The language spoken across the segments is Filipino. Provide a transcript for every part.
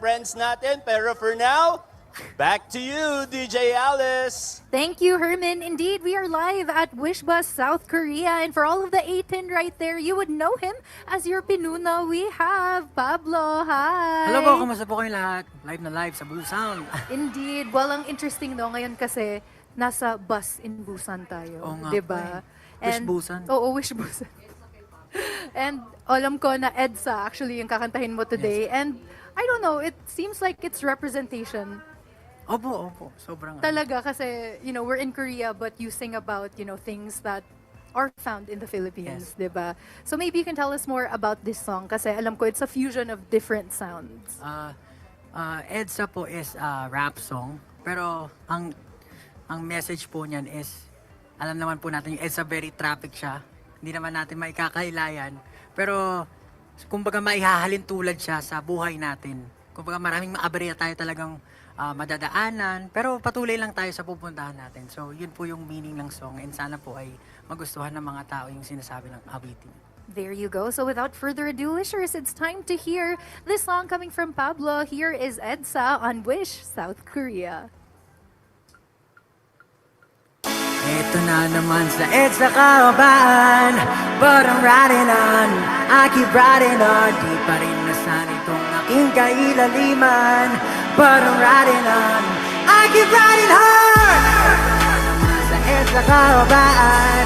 friends natin. Pero for now, back to you, DJ Alice. Thank you, Herman. Indeed, we are live at Wishbus, South Korea. And for all of the 18 right there, you would know him as your pinuno. We have Pablo. Hi! Hello po, kumusta po kayong lahat? Live na live sa Blue Sound. Indeed. Well, ang interesting no, ngayon kasi nasa bus in Busan tayo. Oo nga diba? po Wishbusan. Oo, Wishbusan. And alam ko na EDSA actually yung kakantahin mo today. And I don't know, it seems like it's representation. Opo. Sobrang. Talaga kasi, you know, we're in Korea but you sing about, you know, things that are found in the Philippines, Yes. diba? So maybe you can tell us more about this song kasi alam ko it's a fusion of different sounds. EDSA po is a rap song. Pero ang message po niyan is, alam naman po natin yung EDSA very traffic siya. Hindi naman natin maikakailayan. Pero kumbaga maihahalin tulad siya sa buhay natin. Kumbaga maraming maaberya tayo talagang madadaanan. Pero patuloy lang tayo sa pupuntahan natin. So yun po yung meaning ng song. And sana po ay magustuhan ng mga tao yung sinasabi ng awitin. There you go. So without further ado, listeners, it's time to hear this song coming from Pablo. Here is EDSA on Wish, South Korea. Ito na naman sa EDSA kahabaan, but I'm riding on, I keep riding on. Di pa rin nasan itong aking kailaliman, but I'm riding on, I keep riding hard. Sa EDSA kahabaan,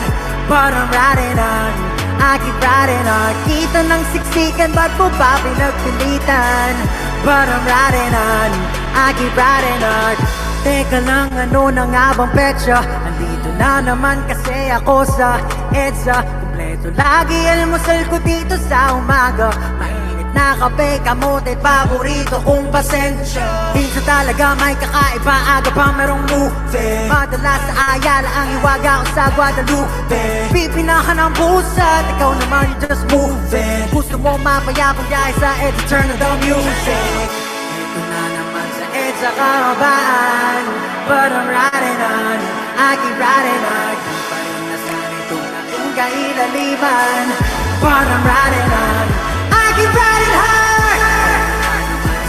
but I'm riding on, I keep riding on. Kita ng siksikan, ba't mo pa pinagpilitan? But I'm riding on, I keep riding on. Teka lang, ano na nga bang petsa? Nandito na naman kasi ako sa EDSA. Kompleto lagi almusal ko dito sa umaga. Mainit na kape, kamote, paborito kong pasensya. Minsan talaga may kakaiba, aga pa merong movie. Madalas sa Ayala ang iwaga ko sa Guadalupe. Pipinahan ang pusat, ikaw naman you just moving. Gusto mo mapayapang biyahe sa EDSA, turn on the music. Ito na naman sa EDSA kahabaan, but I'm riding on, I keep riding on. Di pa rin nasan itong aking kailaliman, but I'm riding on, I keep riding hard.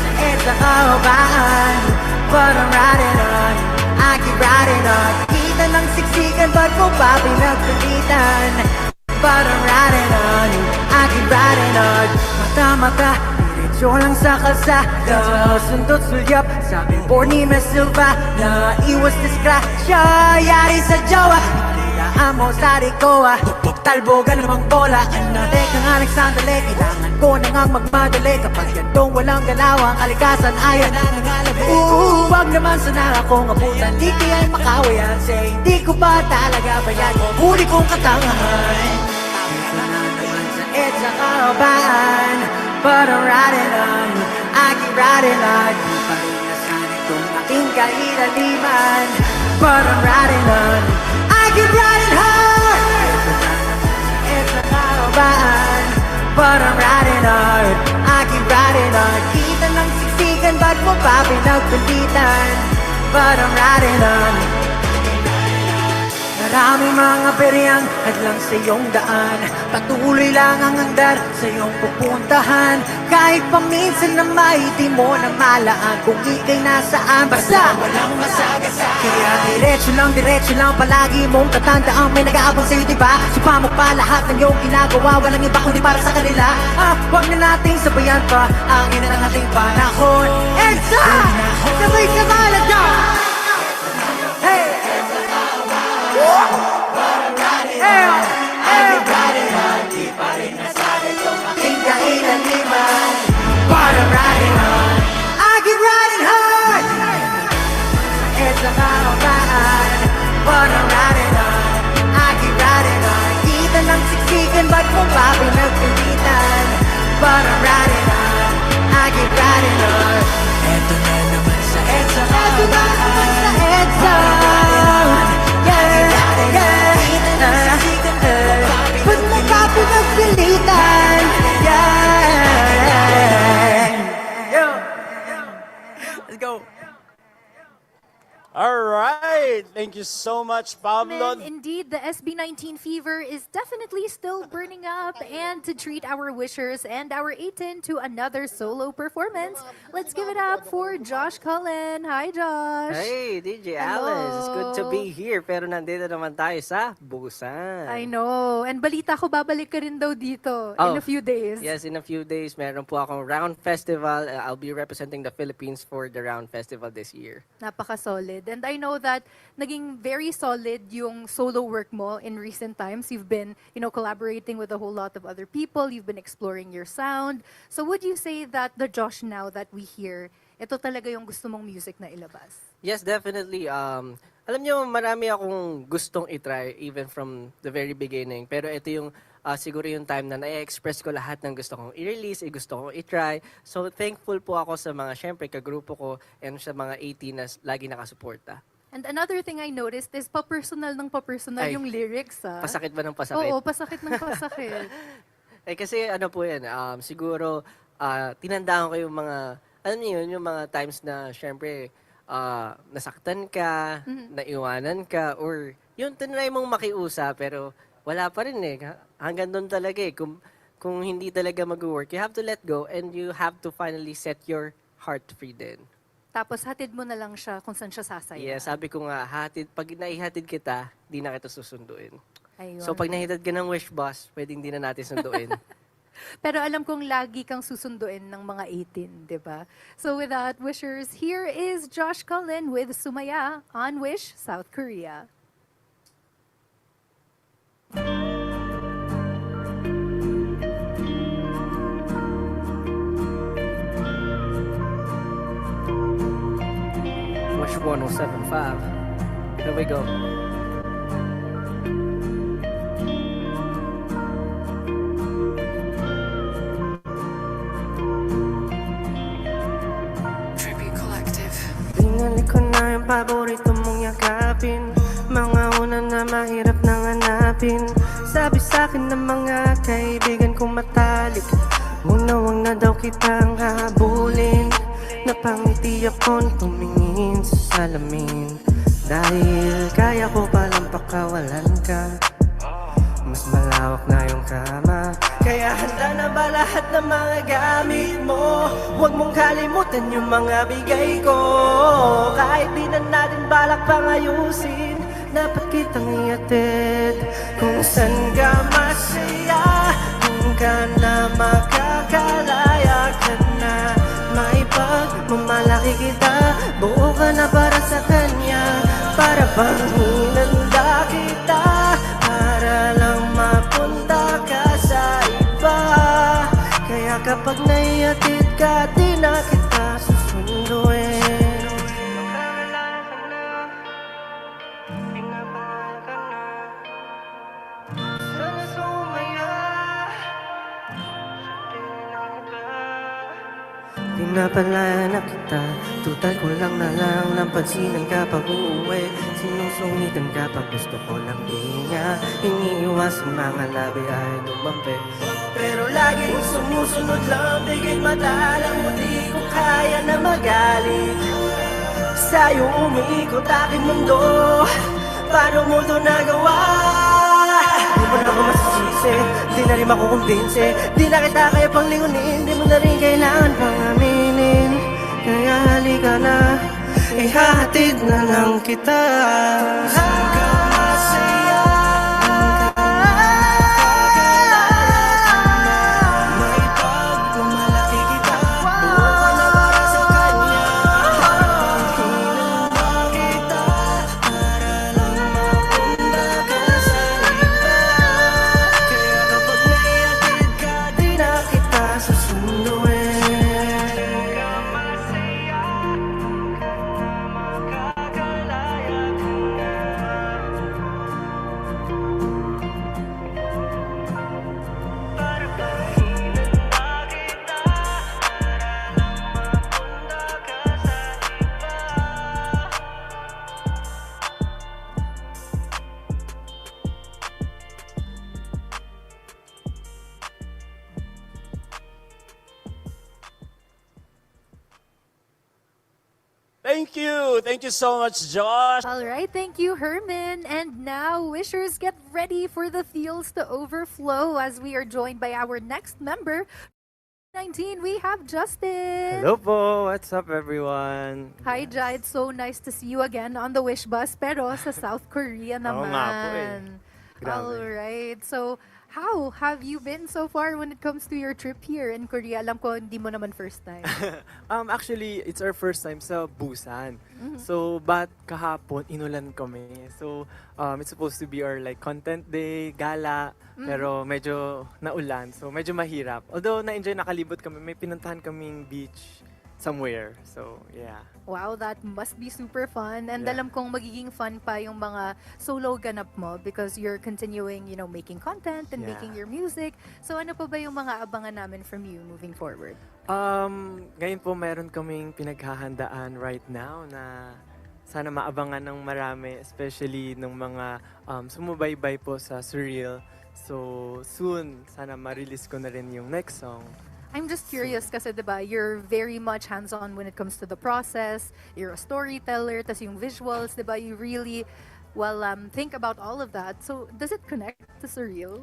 Sa EDSA kahabaan, but I'm riding on, I keep riding on. Kita ng siksikan, ba't mo pa pinagpilitan? But I'm riding on, I keep riding on. Mata-mata, diretso lang sa kalsada, sundot sulyap sa billboard ni Miss Silva. Na iwas disgrasya, yari sa jowa. Ipilaan mo sa rikoa, talbogan namang bola. Teka nga nagsandali, kailangan ko na ngang magmadali. Kapag gantong walang galawang kalikasan, ayaw na nangalabi. Wag naman sana akong abutan, di kaya'y makawayan. Say, di ko ba talaga bayan mo, huli kong katangahan. Ito na naman sa EDSA kahabaan, but I'm riding on, I keep riding on. Di pa rin nasan itong aking kailaliman, but I'm riding on, I keep riding hard. Ito na naman sa EDSA kahabaan, but I'm riding on, I keep riding on. Kita ng siksikan, ba't mo pa pinagpilitan? But I'm riding on. Maraming mga beryang hadlang sa iyong daan, patuloy lang ang andar sa iyong pupuntahan. Kahit paminsan na may di mo na malaan kung ika'y nasaan, basta walang masagasaan. Kaya diretso lang palagi mong tatandaan, may nag-aabang sa'yo diba? Subamok pa lahat ng iyong ginagawa, walang iba kundi para sa kanila. Huwag na nating sabayan pa ang ina ng ating panahon. EDSA! Sabay-sabay lang daw! Hey! But I'm riding on, I keep riding hard. EDSA kahabaan, but I'm riding on, I keep riding on. Kita ng siksikan, ba't mo pa pinagpilitan? But I'm riding on, I keep riding on. Eto na naman sa EDSA kahabaan, sa EDSA. Ba't mo pa pinagpilitan? Let's go. All right. Thank you so much, Pablo. And indeed, the SB19 fever is definitely still burning up. And to treat our wishers and our 18 to another solo performance, let's give it up for Josh Cullen. Hi, Josh. Hey, DJ Hello. Alice. It's good to be here. Pero nandito naman tayo sa Busan. I know. And balita ko, babalik ka rin daw dito Oh, in a few days. Yes, in a few days, meron po akong Round Festival. I'll be representing the Philippines for the Round Festival this year. Napaka-solid. And I know that naging very solid yung solo work mo in recent times. You've been, collaborating with a whole lot of other people. You've been exploring your sound. So would you say that the Josh now that we hear, ito talaga yung gusto mong music na ilabas? Yes, definitely. Alam niyo, marami akong gustong itry even from the very beginning. Pero ito yung siguro yung time na na-express ko lahat ng gusto kong i-release, gusto kong i-try. So thankful po ako sa mga, syempre, kagrupo ko and sa mga 18 na lagi nakasuporta. And another thing I noticed is pa-personal ng pa-personal Ay, yung lyrics, ah. Pasakit ba ng pasakit? Oo, pasakit ng pasakit. Kasi ano po yan, siguro tinandaan ko yung mga, alam niyo yun, yung mga times na syempre nasaktan ka, naiwanan ka, or yung tinry mong makiusa pero wala pa rin eh. Hanggang doon talaga eh. Kung hindi talaga mag-work, you have to let go and you have to finally set your heart free din. Tapos hatid mo na lang siya kung saan siya sasaya. Yeah, sabi ko nga, pag naihatid kita, di na kita susunduin. Ayun. So pag nahihatid ka ng wish bus, pwede hindi na natin sunduin. Pero alam kong lagi kang susunduin ng mga 18, di ba? So with that, wishers, here is Josh Cullen with Sumaya on Wish, South Korea. Wish 1075. Here we go. Pinili ko na yung paborito mong yakapin. Mga una na mahirap nang hanapin. Sabi sa'kin ng mga kaibigan kong matalik, wag na daw kitang hahabulin. Napangiti akong tumingin sa salamin, dahil kaya ko palang pakawalan ka. Mas malawak na yung kama, kaya handa na ba lahat ng mga gamit mo? Huwag mong kalimutan yung mga bigay ko. Kahit di na natin balak pang ayusin, dapat kitang iatid kung saan ka masaya. Kung ka na makakalaya ka na, may pagmamalaki kita. Buo ka na para sa kanya, para bang hinanda kita, para lang mapunta ka sa iba. Kaya kapag naiatid ka, di na kita susunduin. Sana sumaya, pinapalaya na kita, tutal ko lang na lang napansinan kapag uuwi. Sinusungitan kapag gusto ko lang hihinga. Iniiwasan mga labi ay dumampi, pero laging sumusunod lang, bigay mata. Alam mo di ko kaya na magalit, sa'yo umiikot aking mundo. Paano mo to nagawa? Di mo na ako masisisi, di na rin makukumbinsi. Di na kita kaya pang lingunin, di mo na rin kailangan pang aminin. Kaya halika na, ihatid na lang kita. Saan ka masaya, may pagmamalaki kita. Buo ka na para sa kanya, hinanda kita, para lang mapunta ka sa iba. Kaya kapag naiatid ka, di na kita susunduin. Thank you. Thank you so much, Josh. All right, thank you, Herman. And now, wishers, get ready for the feels to overflow as we are joined by our next member. 19, we have Justin. Hello po! What's up everyone? Hi, Ja. It's so nice to see you again on the Wish Bus, pero sa South Korea Oo naman. nga po eh. Grabe. All right. So, how have you been so far when it comes to your trip here in Korea? Alam ko, hindi mo naman first time. Actually, it's our first time sa Busan. Mm-hmm. So, but kahapon, inulan kami. So, it's supposed to be our like content day, gala, Mm-hmm. pero medyo naulan. So, medyo mahirap. Although, na-enjoy, nakalibot kami. May pinuntahan kaming beach somewhere. So, yeah. Wow, that must be super fun. And Yeah. alam kong magiging fun pa yung mga solo ganap mo because you're continuing, making content and Yeah. making your music. So ano pa ba yung mga abangan namin from you moving forward? Ngayon po meron kaming pinaghahandaan right now na sana maabangan ng marami, especially ng mga sumubaybay po sa Surreal. So soon, sana ma-release ko na rin yung next song. I'm just curious kasi 'di ba, you're very much hands-on when it comes to the process. You're a storyteller, tas yung visuals, 'di ba? You really think about all of that. So does it connect to Surreal?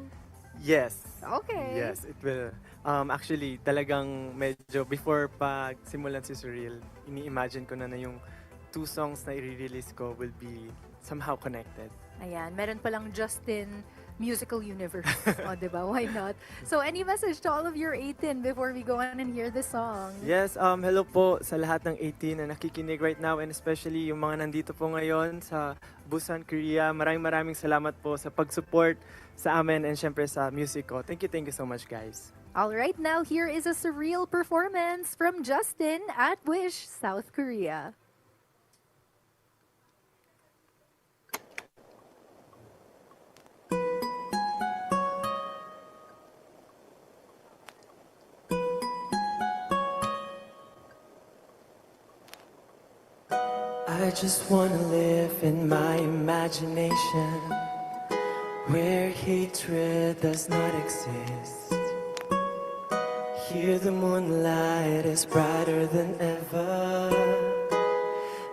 Yes. Okay. Yes, it will. Actually, talagang medyo before pag simulan si Surreal, ini-imagine ko na yung 2 songs na i-release ko will be somehow connected. Ayan, meron palang Justin Musical Universe. O, di ba? Why not? So, any message to all of your 18 before we go on and hear the song? Yes, hello po sa lahat ng 18 na nakikinig right now and especially yung mga nandito po ngayon sa Busan, Korea. Maraming salamat po sa pag-support sa amin and syempre sa music ko. Thank you so much guys. All right, now here is a surreal performance from Justin at Wish, South Korea. I just wanna live in my imagination where hatred does not exist. Here the moonlight is brighter than ever,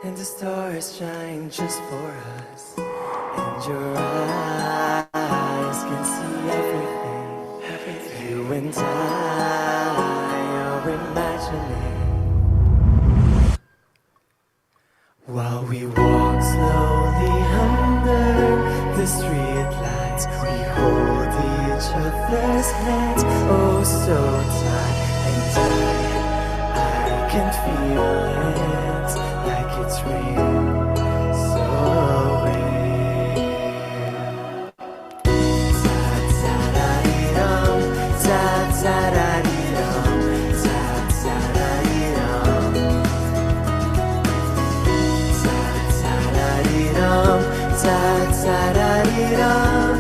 and the stars shine just for us. And your eyes can see everything, you and I are imagining. While we walk slowly under the street lights, we hold each other's hands, oh so tight and tight. I can feel it like it's real, so real. Ta-ta-da-dee-dum, ta-ta-da-dee-dum, ta-ta-da-dee-dum. Ta-ta-da-dee-dum, ta-ta-da-dee-dum.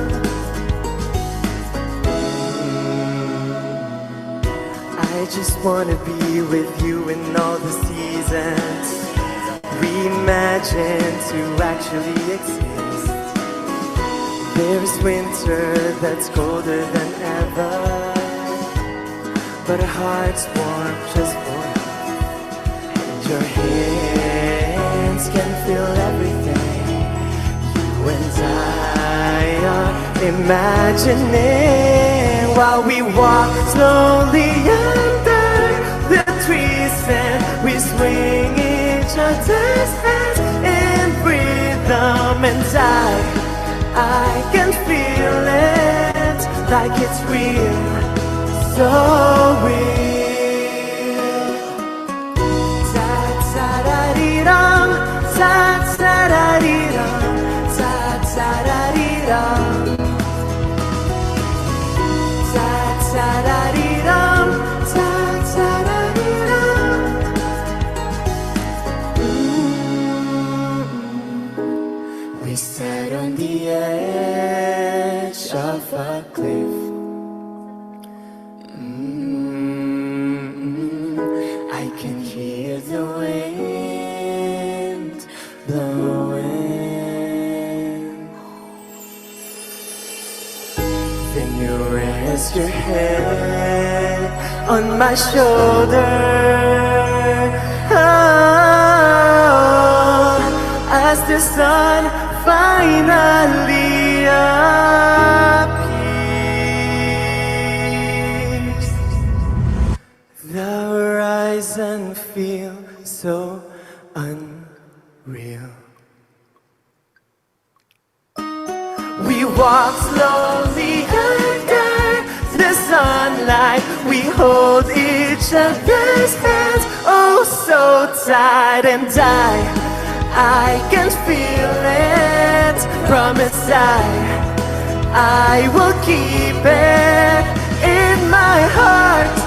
I just wanna be with you in all the seasons we imagine to actually exist. There is winter that's colder than ever, but our hearts warm just for us. And your hands can feel everything. You and I are imagining while we walk slowly under the trees and we swing each other's hands in rhythm. And I can feel it like it's real, so real. Ta-ta-da-dee-dum, ta-ta-da-dee-dum, ta-ta-da-dee-dum. Ta-ta-da-dee-dum, ta-ta-da-dee-dum. We sat on the edge of a cliff. I can hear the wind blowing. Then you rest your head on my shoulder. Oh, the sun finally appears. The horizon feels so unreal. We walk slowly under the sunlight. We hold each other's hands, oh so tight. And I can feel it from inside. I will keep it in my heart.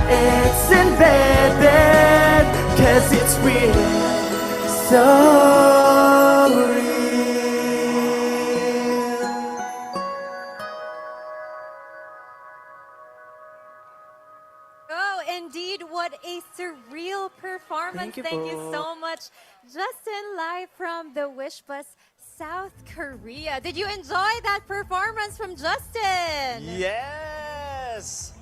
It's embedded, 'cause it's real, so real. Oh, indeed, what a surreal performance. Thank you po. So much, Justin, live from the Wish Bus, South Korea. Did you enjoy that performance from Justin? Yes!